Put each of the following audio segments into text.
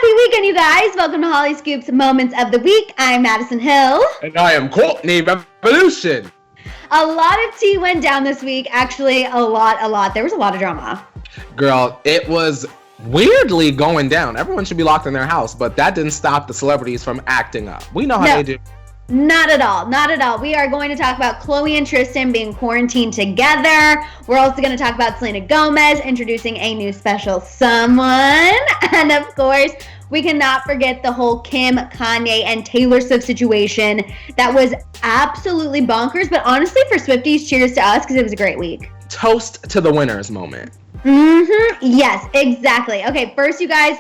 Happy weekend, you guys. Welcome to Hollyscoop's Moments of the Week. I'm Maddison Hill. And I am Courtney Revolution. A lot of tea went down this week. Actually, a lot. There was a lot of drama. Girl, it was weirdly going down. Everyone should be locked in their house, but that didn't stop the celebrities from acting up. We know how they do. Not at all. We are going to talk about Khloe and Tristan being quarantined together. We're also going to talk about Selena Gomez introducing a new special someone. And of course, we cannot forget the whole Kim, Kanye, and Taylor Swift situation. That was absolutely bonkers. But honestly, for Swifties, cheers to us because it was a great week. Toast to the winners moment. Yes, exactly. Okay, first, you guys,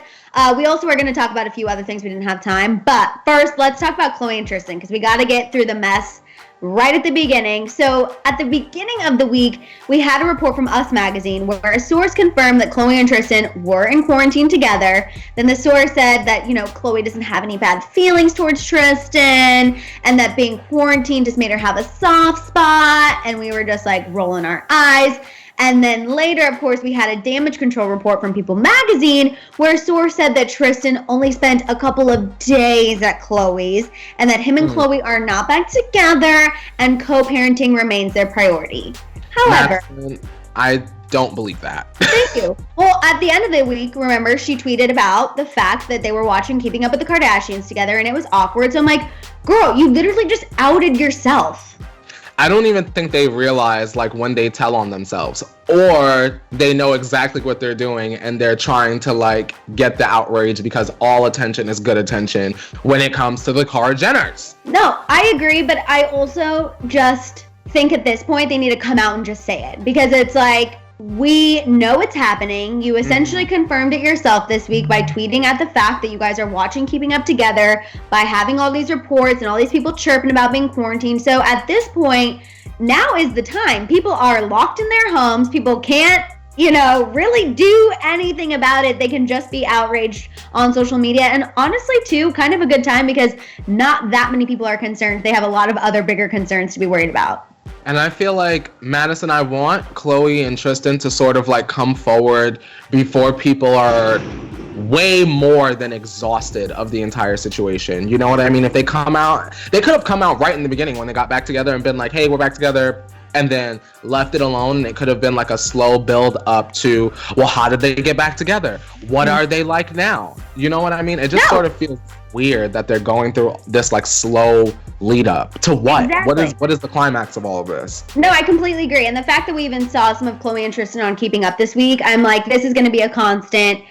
we also are going to talk about a few other things we didn't have time. But first, let's talk about Khloe and Tristan because we got to get through the mess right at the beginning. So at the beginning of the week, we had a report from Us Magazine where a source confirmed that Khloe and Tristan were in quarantine together. Then the source said that, Khloe doesn't have any bad feelings towards Tristan and that being quarantined just made her have a soft spot. And we were just like rolling our eyes. And then later, of course, we had a damage control report from People Magazine where a source said that Tristan only spent a couple of days at Khloe's and that him and Khloe are not back together and co-parenting remains their priority. However, I don't believe that. Thank you. Well, at the end of the week, remember, she tweeted about the fact that they were watching Keeping Up with the Kardashians together and it was awkward. So I'm like, girl, you literally just outed yourself. I don't even think they realize when they tell on themselves or they know exactly what they're doing and they're trying to get the outrage because all attention is good attention when it comes to the Kardashians. No, I agree, but I also just think at this point they need to come out and just say it because it's we know it's happening. You essentially confirmed it yourself this week by tweeting at the fact that you guys are watching Keeping Up together, by having all these reports and all these people chirping about being quarantined. So at this point, now is the time. People are locked in their homes. People can't, really do anything about it. They can just be outraged on social media. And honestly, too, kind of a good time because not that many people are concerned. They have a lot of other bigger concerns to be worried about. And I feel like, Maddison, I want Khloe and Tristan to sort of come forward before people are way more than exhausted of the entire situation. You know what I mean? If they come out, they could have come out right in the beginning when they got back together and been like, hey, we're back together, and then left it alone. And it could have been a slow build up to, well, how did they get back together? What are they like now? You know what I mean? It just sort of feels weird that they're going through this slow lead up to what? Exactly. What is the climax of all of this? No, I completely agree. And the fact that we even saw some of Khloe and Tristan on Keeping Up this week, I'm like, this is going to be a constant.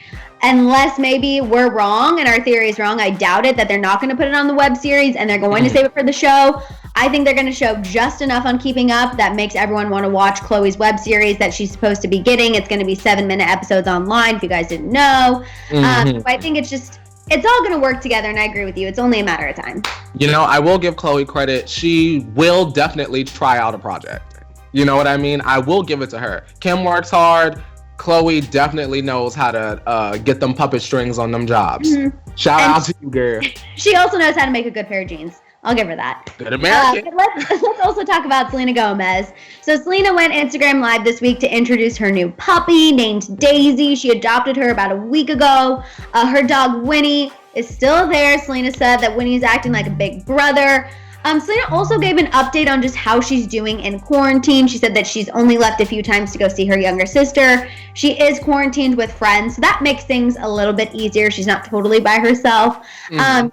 Unless maybe we're wrong and our theory is wrong, I doubt it that they're not going to put it on the web series and they're going to save it for the show. I think they're going to show just enough on Keeping Up that makes everyone want to watch Khloe's web series that she's supposed to be getting. It's going to be 7-minute episodes online if you guys didn't know. So I think it's all going to work together, and I agree with you. It's only a matter of time. I will give Khloe credit. She will definitely try out a project. You know what I mean? I will give it to her. Kim works hard. Khloe definitely knows how to get them puppet strings on them jobs. Shout out to you, girl. She also knows how to make a good pair of jeans. I'll give her that. Good American. Let's also talk about Selena Gomez. So Selena went Instagram Live this week to introduce her new puppy named Daisy. She adopted her about a week ago. Her dog Winnie is still there. Selena said that Winnie's acting like a big brother. Selena also gave an update on just how she's doing in quarantine. She said that she's only left a few times to go see her younger sister. She is quarantined with friends, so that makes things a little bit easier. She's not totally by herself.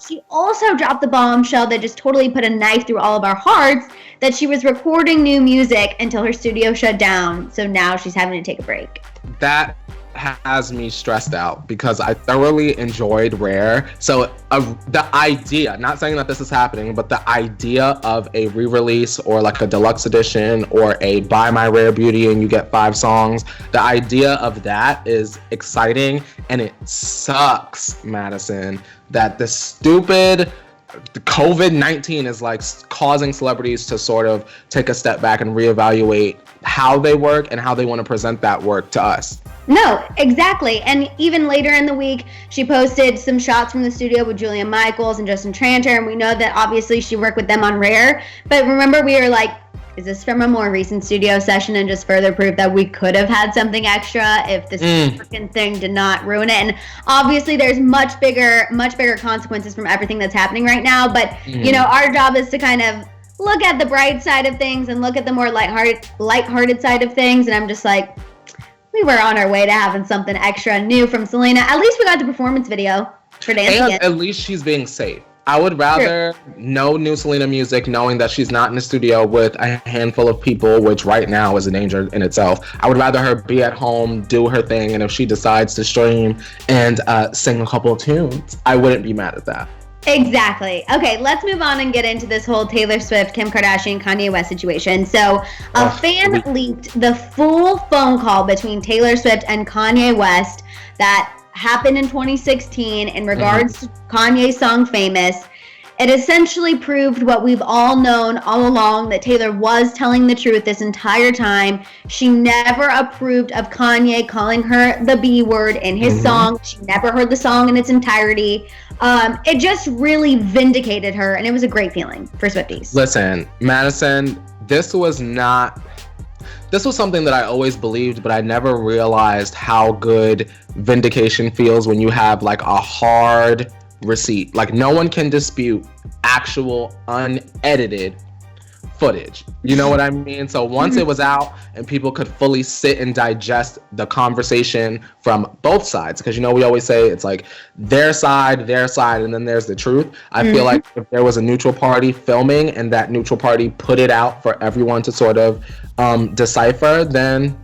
She also dropped the bombshell that just totally put a knife through all of our hearts, that she was recording new music until her studio shut down. So now she's having to take a break. That has me stressed out because I thoroughly enjoyed Rare. So the idea, not saying that this is happening, but the idea of a re-release or a deluxe edition or a buy my Rare Beauty and you get 5 songs, the idea of that is exciting, and it sucks, Maddison, that the stupid COVID-19 is causing celebrities to sort of take a step back and reevaluate how they work and how they want to present that work to us. No, exactly. And even later in the week, she posted some shots from the studio with Julia Michaels and Justin Tranter, and we know that obviously she worked with them on Rare. But remember, we were is this from a more recent studio session and just further proof that we could have had something extra if this freaking thing did not ruin it? And obviously there's much bigger consequences from everything that's happening right now. But, you know, our job is to kind of look at the bright side of things and look at the more lighthearted side of things. And I'm just like, we were on our way to having something extra new from Selena. At least we got the performance video for dancing. And at least she's being safe. I would rather no new Selena music knowing that she's not in the studio with a handful of people, which right now is a danger in itself. I would rather her be at home, do her thing, and if she decides to stream and sing a couple of tunes, I wouldn't be mad at that. Exactly. Okay, let's move on and get into this whole Taylor Swift, Kim Kardashian, Kanye West situation. So a fan leaked the full phone call between Taylor Swift and Kanye West that happened in 2016 in regards to Kanye's song Famous. It essentially proved what we've all known all along, that Taylor was telling the truth this entire time. She never approved of Kanye calling her the B word in his song. She never heard the song in its entirety. It just really vindicated her, and it was a great feeling for Swifties. Listen, Maddison, this was something that I always believed, but I never realized how good vindication feels when you have like a hard receipt. Like no one can dispute actual unedited footage. You know what I mean? So once it was out and people could fully sit and digest the conversation from both sides, because you know we always say it's like their side, and then there's the truth. I feel like if there was a neutral party filming and that neutral party put it out for everyone to sort of decipher, then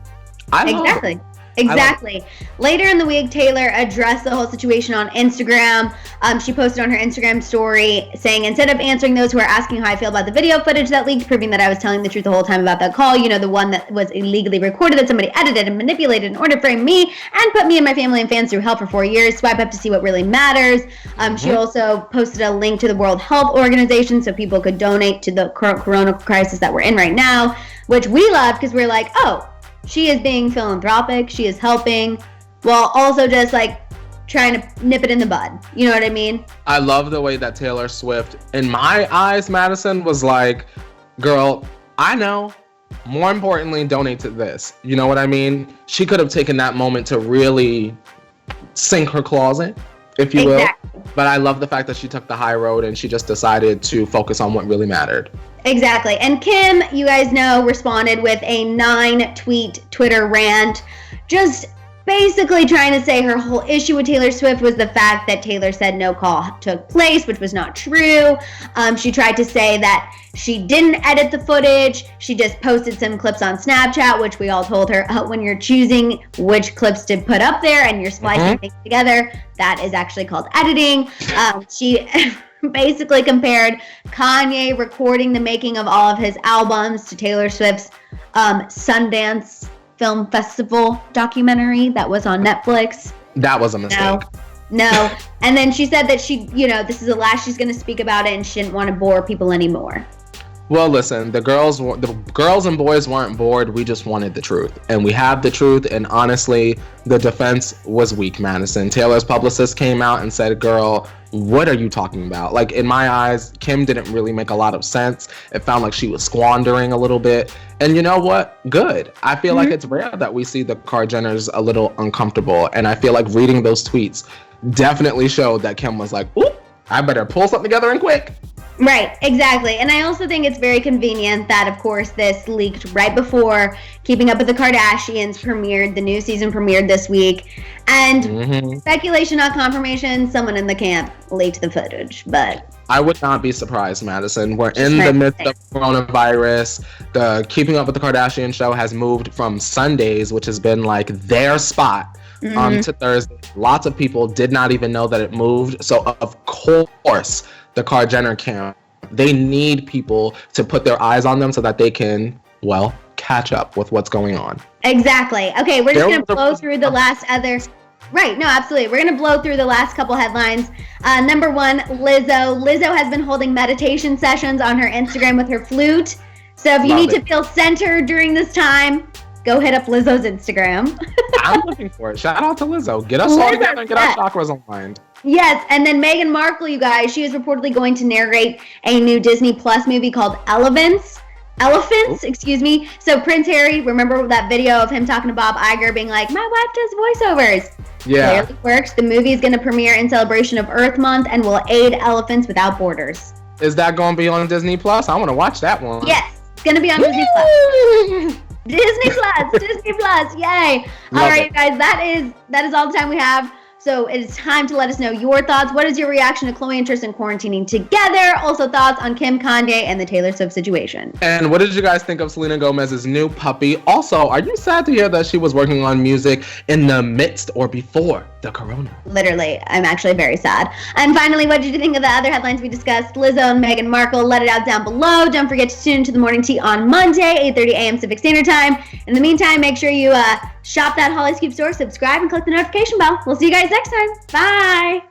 Exactly. Later in the week, Taylor addressed the whole situation on Instagram. She posted on her Instagram story saying, instead of answering those who are asking how I feel about the video footage that leaked, proving that I was telling the truth the whole time about that call, you know, the one that was illegally recorded, that somebody edited and manipulated in order to frame me and put me and my family and fans through hell for 4 years. Swipe up to see what really matters. She also posted a link to the World Health Organization so people could donate to the corona crisis that we're in right now, which we loved because we're like, oh, she is being philanthropic. She is helping while also just like trying to nip it in the bud. You know what I mean? I love the way that Taylor Swift, in my eyes, Maddison, was like, girl, I know. More importantly, donate to this. You know what I mean? She could have taken that moment to really sink her claws in, if you will. But I love the fact that she took the high road and she just decided to focus on what really mattered. Exactly. And Kim, you guys know, responded with a 9-tweet Twitter rant, just basically trying to say her whole issue with Taylor Swift was the fact that Taylor said no call took place, which was not true. She tried to say that she didn't edit the footage. She just posted some clips on Snapchat, which we all told her, when you're choosing which clips to put up there and you're splicing things together, that is actually called editing. She basically compared Kanye recording the making of all of his albums to Taylor Swift's Sundance Film Festival documentary that was on Netflix. That was a mistake. No. And then she said that she, you know, this is the last she's going to speak about it and she didn't want to bore people anymore. Well, listen, the girls and boys weren't bored. We just wanted the truth. And we have the truth. And honestly, the defense was weak, Maddison. Taylor's publicist came out and said, girl, what are you talking about? Like, in my eyes, Kim didn't really make a lot of sense. It felt like she was squandering a little bit. And you know what? Good. I feel like it's rare that we see the Kardashians a little uncomfortable. And I feel like reading those tweets definitely showed that Kim was like, ooh, I better pull something together and quick. Right, exactly. And I also think it's very convenient that, of course, this leaked right before Keeping Up with the Kardashians premiered. The new season premiered this week. And speculation, not confirmation, someone in the camp leaked the footage. But I would not be surprised, Maddison. We're in the midst of coronavirus. The Keeping Up with the Kardashian show has moved from Sundays, which has been like their spot, to Thursday. Lots of people did not even know that it moved. So, of course, the Kardashian camp, they need people to put their eyes on them so that they can, well, catch up with what's going on. Exactly. Okay, we're just going to blow through the last other... Right, no, absolutely. We're going to blow through the last couple headlines. Number one, Lizzo. Lizzo has been holding meditation sessions on her Instagram with her flute. So if you need to feel centered during this time, go hit up Lizzo's Instagram. I'm looking for it. Shout out to Lizzo. Get us all together and get our chakras aligned. Yes, and then Meghan Markle, you guys, she is reportedly going to narrate a new Disney Plus movie called Relevance. elephants, excuse me. So Prince Harry, remember that video of him talking to Bob Iger being like, my wife does voiceovers. Yeah. Clearly works. The movie is going to premiere in celebration of Earth Month and will aid Elephants Without Borders. Is that going to be on Disney Plus? I want to watch that one. Yes, it's going to be on Disney Plus. Disney Plus, yay. All right, you guys, that is all the time we have. So it is time to let us know your thoughts. What is your reaction to Khloe and Tristan quarantining together? Also thoughts on Kim, Kanye, and the Taylor Swift situation. And what did you guys think of Selena Gomez's new puppy? Also, are you sad to hear that she was working on music in the midst or before the corona? Literally, I'm actually very sad. And finally, what did you think of the other headlines we discussed? Lizzo and Meghan Markle, let it out down below. Don't forget to tune into the Morning Tea on Monday, 8:30 a.m. Pacific Standard Time. In the meantime, make sure you shop that Hollyscoop store, subscribe, and click the notification bell. We'll see you guys next time. Bye!